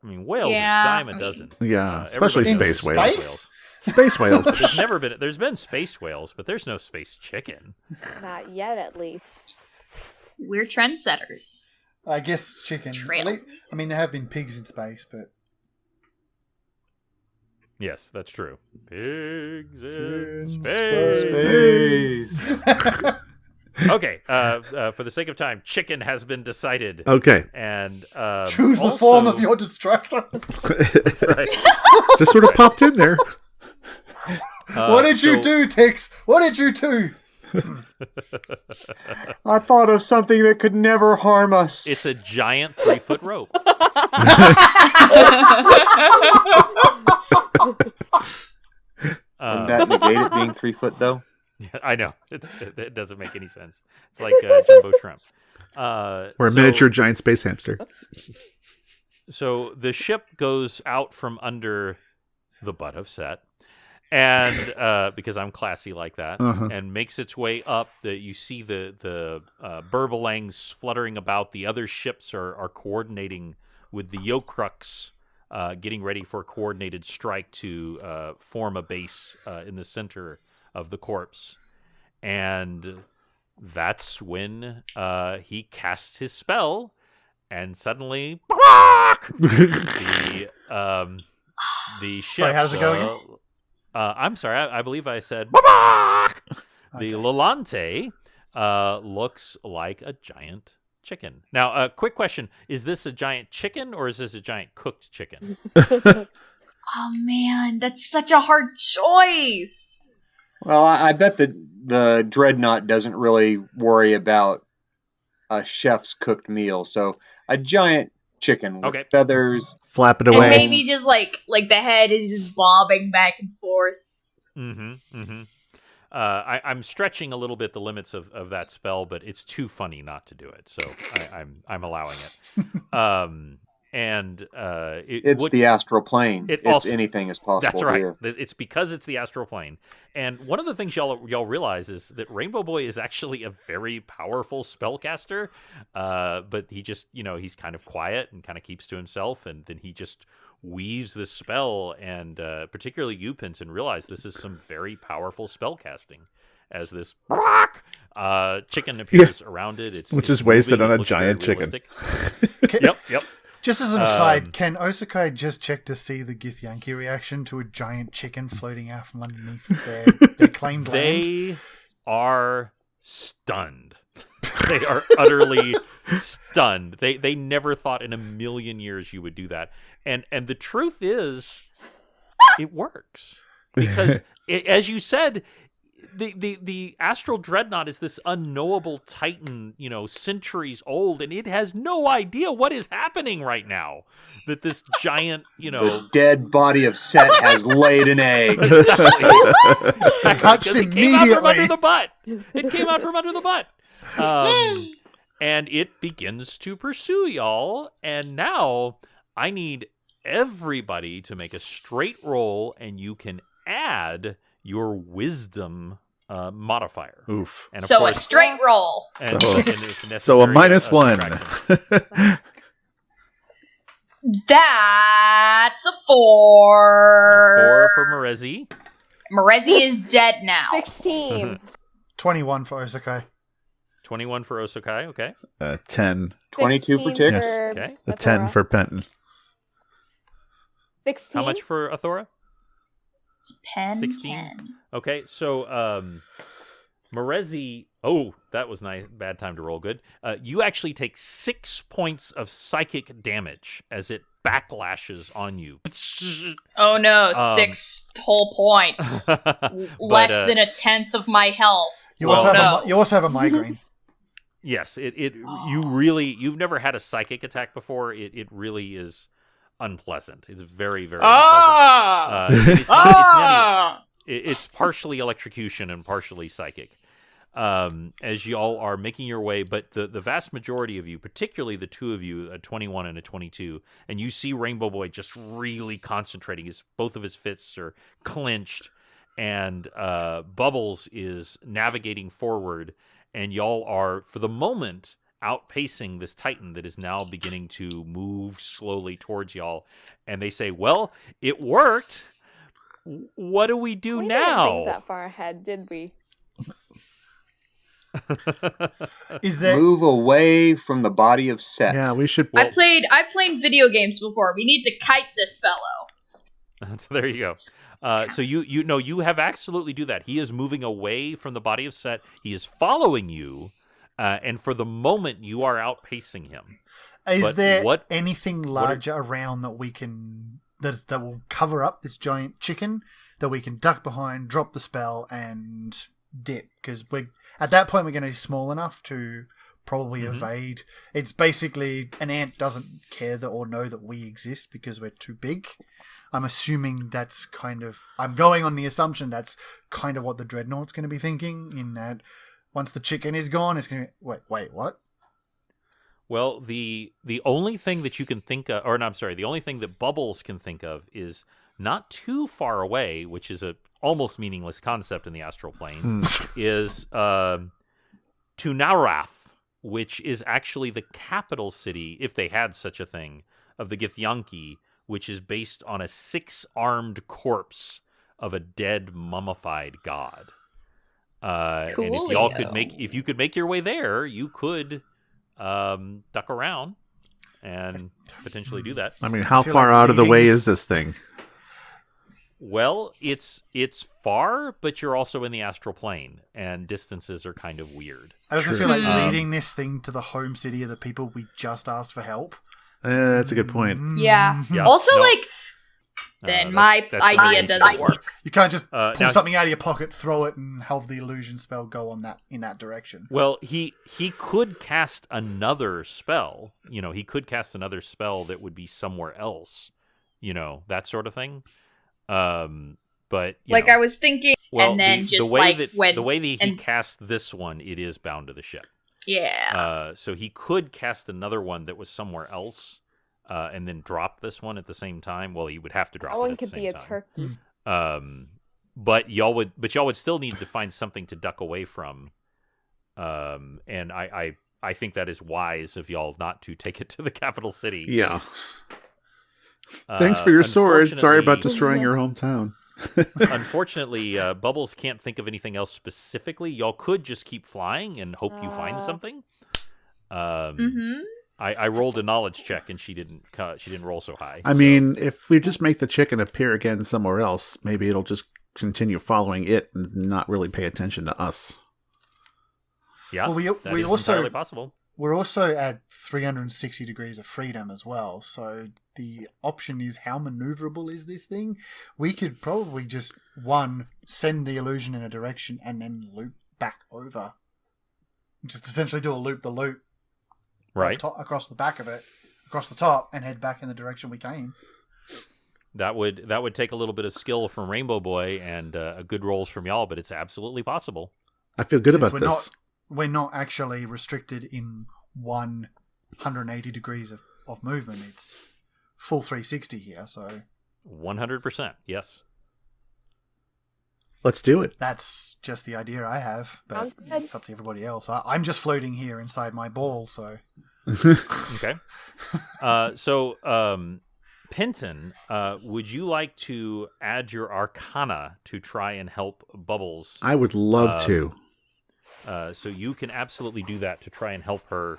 I mean, whales Yeah, are dime a I mean- dozen. yeah, especially Everybody space knows whales. Space whales. There's been space whales, but there's no space chicken. Not yet, at least. We're trendsetters. I guess it's chicken. Trail. I mean, there have been pigs in space, but Yes, that's true. Pigs in in space. Space. Okay, for the sake of time, chicken has been decided. Okay. And choose the also- form of your destructor. That's right. Just sort of popped in there. What did you so- do, Tix? What did you do? I thought of something that could never harm us. It's a giant 3-foot rope. Wouldn't that negate it being 3 foot, though? I know. It doesn't make any sense. It's like jumbo shrimp. Or a miniature giant space hamster. So the ship goes out from under the butt of Set, and because I'm classy like that, Uh-huh. and makes its way up. You see the Burbalangs fluttering about. The other ships are coordinating with the Yokrux, getting ready for a coordinated strike to form a base in the center of the corpse. And that's when he casts his spell, and suddenly the ship. Sorry, how does it go again? I'm sorry. I believe I said the Okay. Lolante looks like a giant chicken. Now, a quick question: is this a giant chicken or is this a giant cooked chicken? Oh man, that's such a hard choice. Well, I bet that the Dreadnought doesn't really worry about a chef's cooked meal. So a giant chicken with Okay. feathers. Flap it And away. maybe just like the head is just bobbing back and forth. Mm-hmm. Mm-hmm. I'm stretching a little bit the limits of that spell, but it's too funny not to do it, so I'm allowing it. It's the astral plane. it It's also- anything is possible That's right. here. It's because it's the astral plane. And one of the things y'all realize is that Rainbow Boy is actually a very powerful spellcaster, but he just, he's kind of quiet and kind of keeps to himself, and then he just weaves this spell, and particularly you, Pinson, realize this is some very powerful spellcasting. As this chicken appears around it, Which it's is wasted moving, on a it looks very giant chicken. realistic. Yep. Just as an aside, can Osakai just check to see the Githyanki reaction to a giant chicken floating out from underneath their claimed land? They are stunned. They are utterly stunned. They never thought in a million years you would do that. And the truth is, it works because, as you said, the astral dreadnought is this unknowable titan, centuries old, and it has no idea what is happening right now. That this giant, The dead body of Set has laid an egg. Exactly. Hatched Because it came out from immediately. under the butt. It came out from under the butt. And it begins to pursue y'all. And now I need everybody to make a straight roll, and you can add your wisdom modifier. Oof. And of So a course, straight roll. and, So- and if necessary, So a minus one. subtraction. That's a 4. 4 for Merezi. Marezi is dead now. 16. 21 for Osakai. 21 for Osokai. Okay. 10. 22 for 16 Tix. Yes. Okay. A 10 Athora. for Penton. 16. How much for Athora? It's pen 16? 10. Okay, so Merezi. Oh, that was nice. Bad time to roll. Good. You actually take 6 points of psychic damage as it backlashes on you. Oh no, Um, 6 whole points. But, Less than a tenth of my health. You Well, also have a migraine. yes, you've never had a psychic attack before. It really is unpleasant. It's very, very unpleasant. Ah! It's not it's partially electrocution and partially psychic. As y'all are making your way, but the vast majority of you, particularly the two of you, a 21 and a 22, and you see Rainbow Boy just really concentrating. Both of his fists are clenched, and Bubbles is navigating forward, and y'all are, for the moment, outpacing this Titan that is now beginning to move slowly towards y'all. And they say, well, it worked. What do we do We now? didn't think that far ahead, did we? Is there? Move away from the body of Set. Yeah, we should. I played video games before. We need to kite this fellow. So there you go. So you know you have absolutely do that. He is moving away from the body of Set. He is following you, and for the moment you are outpacing him. Is But there anything are- larger around that we can that will cover up this giant chicken that we can duck behind, drop the spell, and dip? Because we at that point we're going to be small enough to probably evade. It's basically an ant doesn't care that or know that we exist because we're too big. I'm assuming that's kind of. I'm going on the assumption that's kind of what the Dreadnought's going to be thinking. In that, once the chicken is gone, it's going to wait. What? Well, the only thing that you can think of, or no, I'm sorry, the only thing that Bubbles can think of is not too far away, which is a almost meaningless concept in the astral plane, is Tunarath, which is actually the capital city, if they had such a thing, of the Githyanki, which is based on a 6-armed corpse of a dead mummified god. And if y'all if you could make your way there, you could duck around and potentially do that. I mean, how feel far like out of the way meetings- is this thing? Well, it's far, but you're also in the astral plane, and distances are kind of weird. I also True. feel like Um, leading this thing to the home city of the people we just asked for help. That's a good point. Yeah. Yeah. Also, No. like, then That's- my that's idea really doesn't good. work. You can't just Now- pull something out of your pocket, throw it, and have the illusion spell go on that in that direction. Well, he could cast another spell. You know, he could cast another spell that would be somewhere else. You know, that sort of thing. But you Like know, I was thinking, well, and then the just way like that, when the way that he and- cast this one, it is bound to the ship. yeah. So he could cast another one that was somewhere else, and then drop this one at the same time. Well, he would have to drop That it one at the could same be a time. turkey. But y'all would still need to find something to duck away from. And I think that is wise of y'all not to take it to the capital city. Yeah. Thanks for your sword. Sorry about unfortunately- destroying your hometown. Unfortunately, Bubbles can't think of anything else specifically. Y'all could just keep flying and hope you find something. I rolled a knowledge check and she didn't roll so high. I so- mean, if we just make the chicken appear again somewhere else, maybe it'll just continue following it and not really pay attention to us. yeah, Well, that we is also- entirely possible. We're also at 360 degrees of freedom as well, so the option is how maneuverable is this thing? We could probably just, send the illusion in a direction and then loop back over. Just essentially do a loop-the-loop Right. across the back of it, across the top, and head back in the direction we came. That would take a little bit of skill from Rainbow Boy and good rolls from y'all, but it's absolutely possible. I feel good Since about we're this. We're not actually restricted in 180 degrees of movement. It's full 360 here, so 100%. Yes. Let's do it. that's just the idea I have. But Sounds good. it's up to everybody else. I'm just floating here inside my ball, so Okay. So, Penton, would you like to add your Arcana to try and help Bubbles? I would love to. So you can absolutely do that to try and help her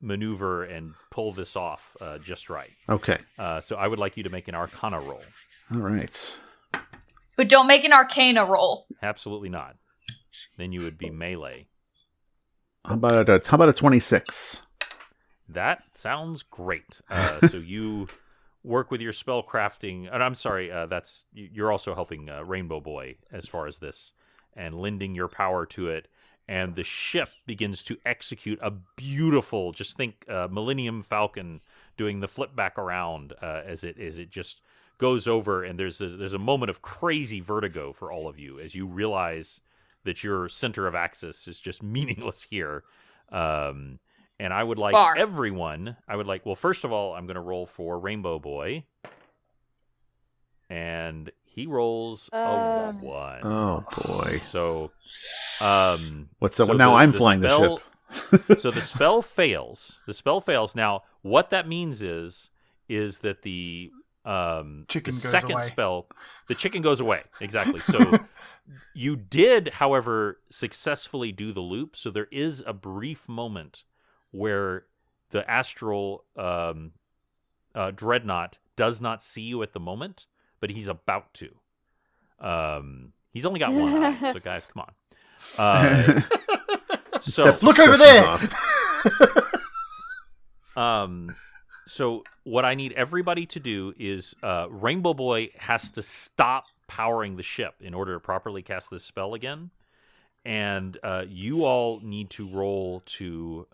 maneuver and pull this off just right. Okay. So I would like you to make an Arcana roll. All right. But don't make an Arcana roll. Absolutely not. Then you would be melee. How about a 26? That sounds great. So you work with your spell crafting, and I'm sorry, you're also helping Rainbow Boy as far as this, and lending your power to it. And the ship begins to execute a beautiful, just think Millennium Falcon doing the flip back around as it just goes over, and there's a moment of crazy vertigo for all of you as you realize that your center of axis is just meaningless here. And I would like Barf. everyone. Well, first of all, I'm going to roll for Rainbow Boy, and he rolls a 1. Oh boy. So, What's up? so Now the- I'm the flying spell- the ship. So the spell fails. The spell fails. Now, what that means is that the Chicken the goes second away. spell, the chicken goes away. Exactly. So you did, however, successfully do the loop. So there is a brief moment where the astral dreadnought does not see you at the moment, but he's about to. He's only got one eye, so guys, come on. So Look over there! So what I need everybody to do is Rainbow Boy has to stop powering the ship in order to properly cast this spell again. And you all need to roll to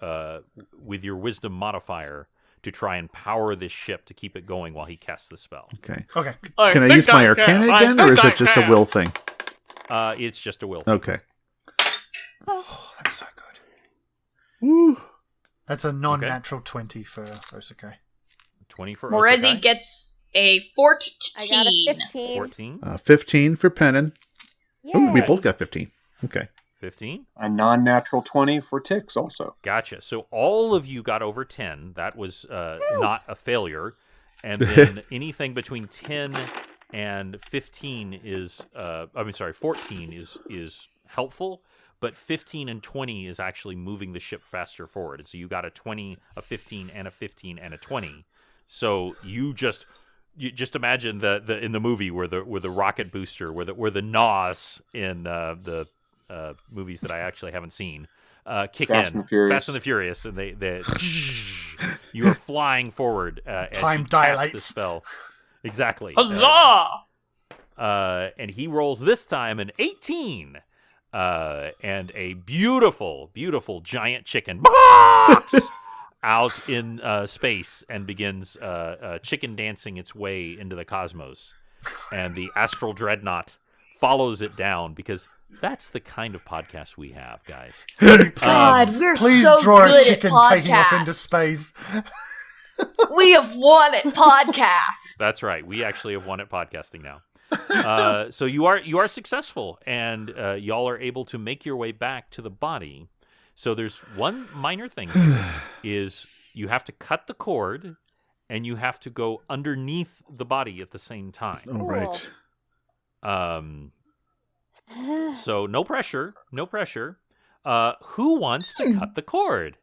with your wisdom modifier to try and power this ship to keep it going while he casts the spell. Okay. Okay. Can I use my Arcana again, or is it just a will thing? It's just a will. Okay. Oh, that's so good. Woo. That's a non-natural 20 for Osuke. 20 for Morezi Osukai. gets a 14. I got a 15. 14. 15 for Pennon. Ooh, we Yay. both got 15. Okay. 15. A non-natural 20 for Tix also. Gotcha. So all of you got over 10. That was not a failure. And then anything between 10 and 15 is, 14 is helpful, but 15 and 20 is actually moving the ship faster forward. And so you got a 20, a 15, and a 15, and a 20. So you just imagine the in the movie where the rocket booster, where the NOS in the movies that I actually haven't seen kick Fast in. and the Furious. Fast and the Furious, and they you are flying forward as Time you cast the dilates. spell. Exactly. Huzzah! And he rolls this time an 18. And a beautiful, beautiful giant chicken box out in space and begins chicken dancing its way into the cosmos. And the astral dreadnought follows it down because that's the kind of podcast we have, guys. God, we're Please so draw a good chicken at taking off podcasts. into space. We have won at podcast. That's right. We actually have won at podcasting now. So you are successful, and y'all are able to make your way back to the body. So there's one minor thing here, is you have to cut the cord, and you have to go underneath the body at the same time. All right. So no pressure, no pressure. Who wants to cut the cord?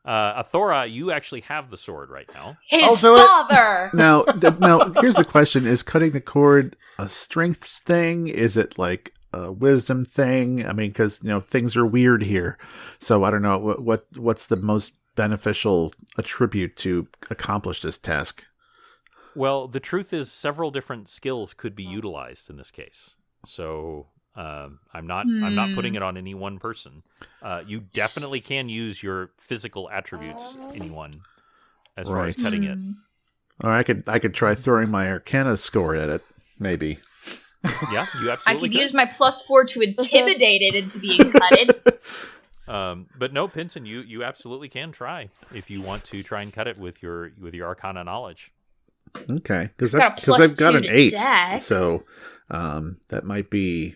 Athora, you actually have the sword right now. I'll His do it. father. Now, here's the question: is cutting the cord a strength thing? Is it like a wisdom thing? I mean, because things are weird here, so I don't know what's the most beneficial attribute to accomplish this task. Well, the truth is, several different skills could be utilized in this case. So I'm not putting it on any one person. You definitely can use your physical attributes, anyone, as far as Right. cutting it. Or I could try throwing my Arcana score at it, maybe. Yeah, you I absolutely could use my +4 to intimidate it into being cutted. But no, Pinson, you absolutely can try if you want to try and cut it with your Arcana knowledge. Okay, because Got a I've got +2 an to 8, Dex. so that might be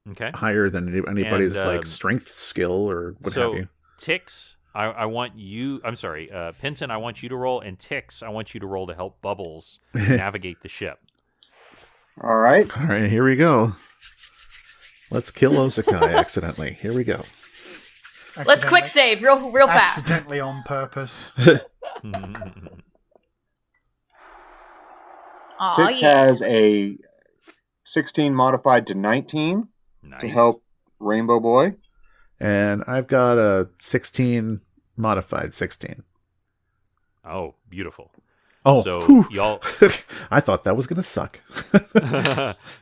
Okay. higher than anybody's And, like strength skill or what so have you. Tix, I want you. I'm sorry, Pinson. I want you to roll, and Tix, I want you to roll to help Bubbles navigate the ship. All right. All right, here we go. Let's kill Osukai accidentally. Here we go. Let's quick save real fast. Accidentally on purpose. Aw, Tix yeah. has a 16 modified to 19 Nice. to help Rainbow Boy. And I've got a 16 modified 16. Oh, beautiful. Oh, So whew. y'all. I thought that was going to suck.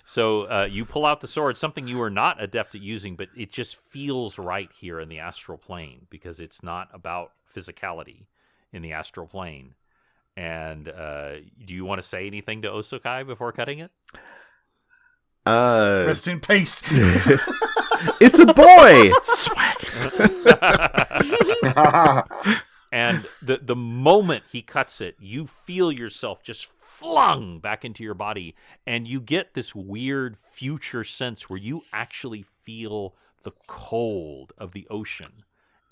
So you pull out the sword, something you are not adept at using, but it just feels right here in the astral plane because it's not about physicality in the astral plane. And do you want to say anything to Osokai before cutting it? Rest in peace. It's a boy. And the moment he cuts it, you feel yourself just flung back into your body, and you get this weird future sense where you actually feel the cold of the ocean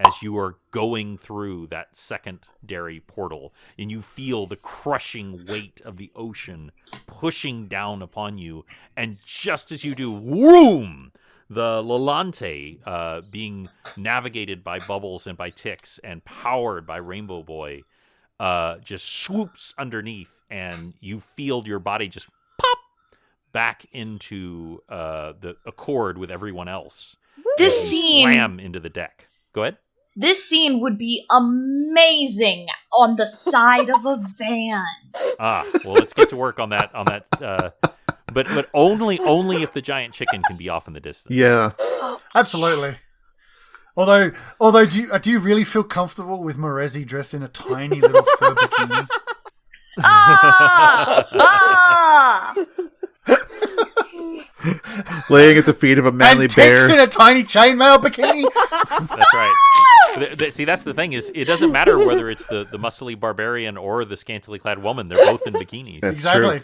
as you are going through that secondary portal, and you feel the crushing weight of the ocean pushing down upon you, and just as you do, whoom, the Lalante, being navigated by Bubbles and by Tix and powered by Rainbow Boy, just swoops underneath, and you feel your body just pop back into the accord with everyone else. This You scene slam into the deck. Go ahead. This scene would be amazing on the side of a van. Well, let's get to work on that. But only if the giant chicken can be off in the distance. Yeah. Absolutely. Although, do you really feel comfortable with Morezi dressed in a tiny little fur bikini? Ah! Laying at the feet of a manly and bear. Tix in a tiny chainmail bikini? That's right. See, that's the thing is, it doesn't matter whether it's the muscly barbarian or the scantily clad woman. They're both in bikinis. That's Exactly.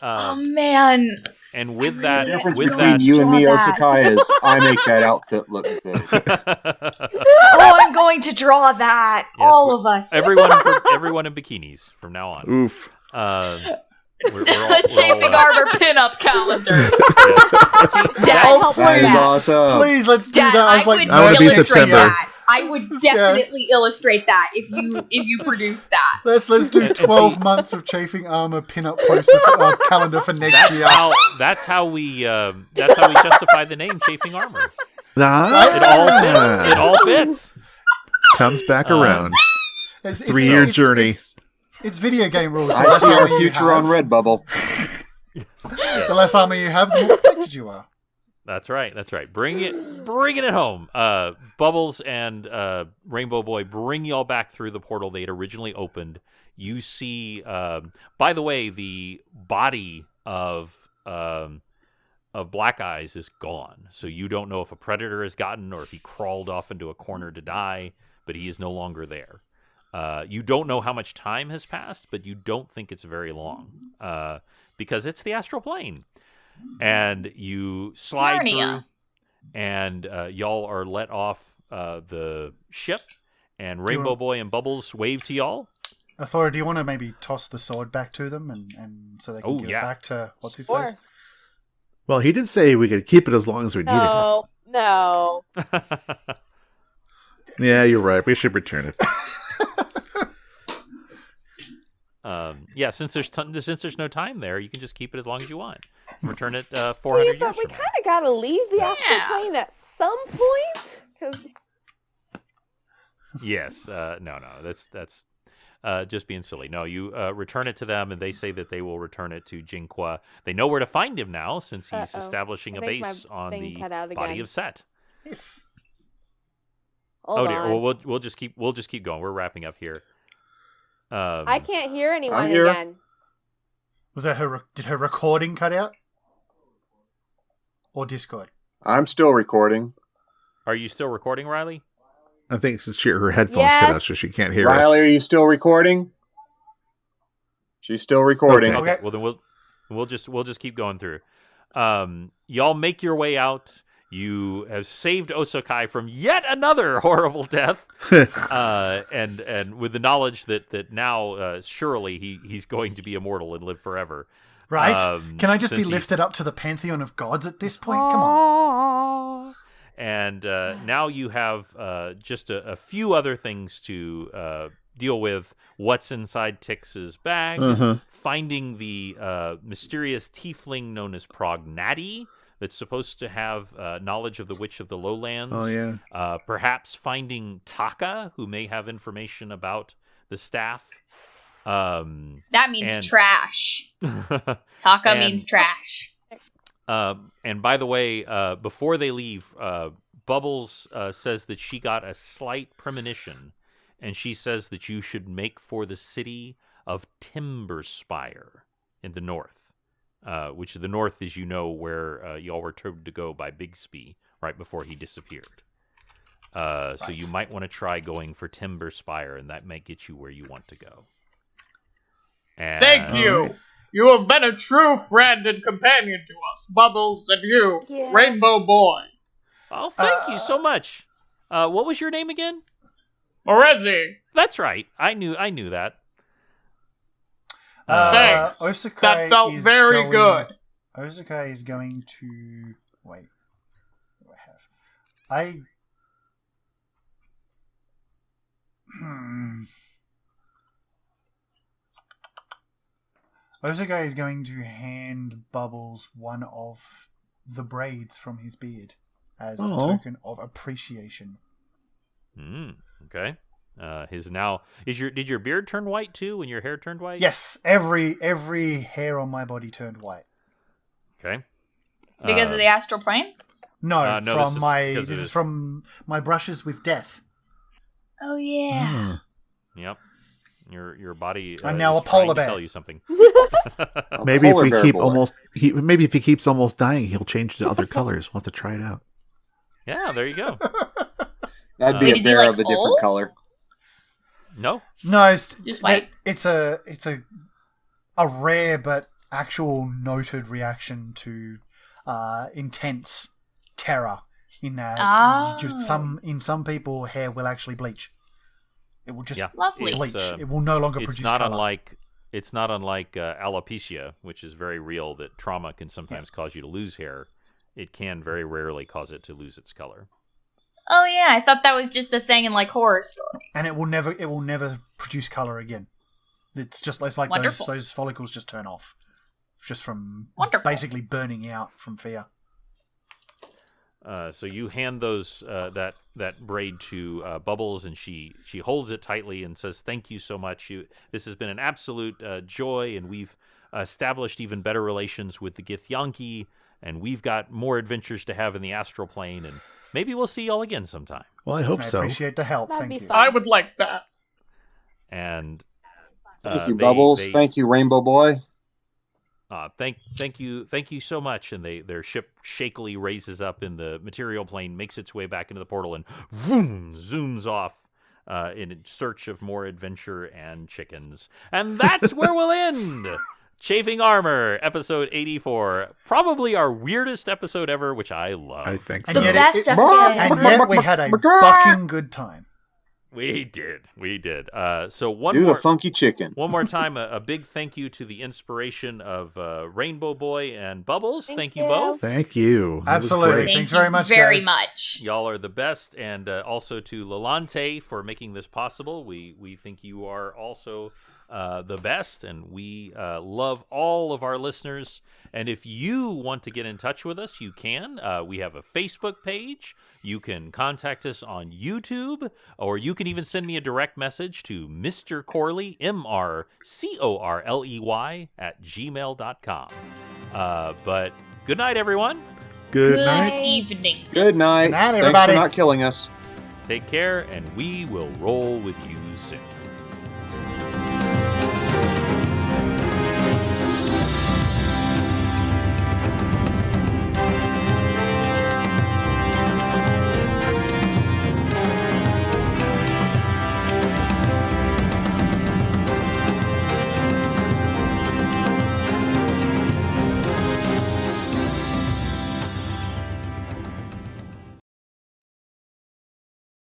Oh man! And with The that, difference with between that, you and me, Draw that. Osokai, is I make that outfit look good. Oh, I'm going to draw that. Yes, All of us. everyone in bikinis from now on. Oof. We're The Chafing Arbor pinup calendar. Oh, help That is please. awesome. Please, let's do Dad, that. I was like, would I wanna be illustrate September. that. I would definitely illustrate that if you produce that. let's do 12 months of Chafing Armor pin-up poster calendar for next year. That's how we justify the name Chafing Armor. Ah, It all fits. Comes back around. It's 3-year journey. It's video game rules. The I less see our armor you future on have- Redbubble. The less armor you have, the more protected you are. That's right. Bringing it home. Bubbles and Rainbow Boy bring y'all back through the portal they had originally opened. You see, by the way, the body of Black Eyes is gone. So you don't know if a predator has gotten or if he crawled off into a corner to die, but he is no longer there. You don't know how much time has passed, but you don't think it's very long because it's the astral plane. And you slide Narnia. through, and y'all are let off the ship, and Rainbow Boy and Bubbles wave to y'all. Athora, do you want to maybe toss the sword back to them and so they can give it back to what's his Sure. face? Well, he did say we could keep it as long as we needed No, no. it. Yeah, you're right. We should return it. Since there's no time there, you can just keep it as long as you want. Return it 400 Yeah, years but we from now. kind of gotta leave the astral Yeah. plane at some point. 'Cause Yes. No. That's just being silly. No, you return it to them, and they say that they will return it to Jinqua. They know where to find him now, since he's establishing I a think base my on thing the cut out body again. of Set. Yes. Hold dear. on. Well, we'll just keep going. We're wrapping up here. I can't hear anyone here. again. Was that her? Did her recording cut out? Or Discord? I'm still recording. Are you still recording, Riley? I think her headphones Yes. cut out, so she can't hear Riley, us. are you still recording? She's still recording. Okay. Well, then we'll just keep going through. Y'all make your way out. You have saved Osokai from yet another horrible death, and with the knowledge that now surely he's going to be immortal and live forever. Right? Can I just be since he's- lifted up to the pantheon of gods at this point? Come on. And now you have just a few other things to deal with. What's inside Tix's bag? Uh-huh. Finding the mysterious tiefling known as Prognati that's supposed to have knowledge of the Witch of the Lowlands. Oh, yeah. Perhaps finding Taka, who may have information about the staff. That means And- trash. Taka And- means trash. And by the way, before they leave, Bubbles says that she got a slight premonition and she says that you should make for the city of Timberspire in the north, which the north is, where y'all were told to go by Bixby right before he disappeared. So you might want to try going for Timberspire, and that might get you where you want to go. And Thank you. You have been a true friend and companion to us, Bubbles, and you, Yes. Rainbow Boy. Oh, thank you so much. What was your name again? Morezi. That's right. I knew that. Thanks. Osukai That felt is very good. Osukai is going to wait. What do I have? Osukai is going to hand Bubbles one of the braids from his beard as a token of appreciation. Okay. Did your beard turn white too when your hair turned white? Yes, every hair on my body turned white. Okay. Because of the astral plane? No, no, this is from my brushes with death. Oh, yeah. Yep. Your body. I'm now is a polar trying to bear. Tell you something. Maybe if Polar we bear keep boy. maybe if he keeps almost dying, he'll change to other colors. We'll have to try it out. Yeah, there you go. That'd be Wait, a is he, bear like, of a different old? color. No. No, it's Just white? It's a rare but actual noted reaction to intense terror. In that, some people, hair will actually bleach. It will just Lovely. bleach. It's, It will no longer It's produce not color. unlike alopecia, which is very real. That trauma can sometimes cause you to lose hair. It can very rarely cause it to lose its color. Oh, yeah, I thought that was just a thing in, like, horror stories. And it will never produce color again. It's like Wonderful. those follicles just turn off, just from Wonderful. basically burning out from fear. So you hand that braid to Bubbles, and she holds it tightly and says, "Thank you so much. This has been an absolute joy, and we've established even better relations with the Githyanki, and we've got more adventures to have in the astral plane, and maybe we'll see y'all again sometime." Well, I hope I so. appreciate the help. That'd Thank be you. fun. I would like that. And Thank you, Bubbles. Thank you, Rainbow Boy. Thank you so much. And their ship shakily raises up in the material plane, makes its way back into the portal, and vroom, zooms off in search of more adventure and chickens. And that's where we'll end. Chafing Armor, episode 84. Probably our weirdest episode ever, which I love. I think And so. The yet best episode. And yet we had a bucking good time. We did. So one Do more the funky chicken. One more time, a big thank you to the inspiration of Rainbow Boy and Bubbles. Thank you both. Thank you. That was Absolutely. great. Thanks Thank very you much, very guys. much. Y'all are the best, and also to Lalante for making this possible. We think you are also the best, and we love all of our listeners. And if you want to get in touch with us, you can. We have a Facebook page. You can contact us on YouTube, or you can even send me a direct message to Mr. Corley, MrCorley, @gmail.com. But good night, everyone. Good Good night. evening. Good night. Good night, Thanks everybody. for not killing us. Take care, and we will roll with you soon.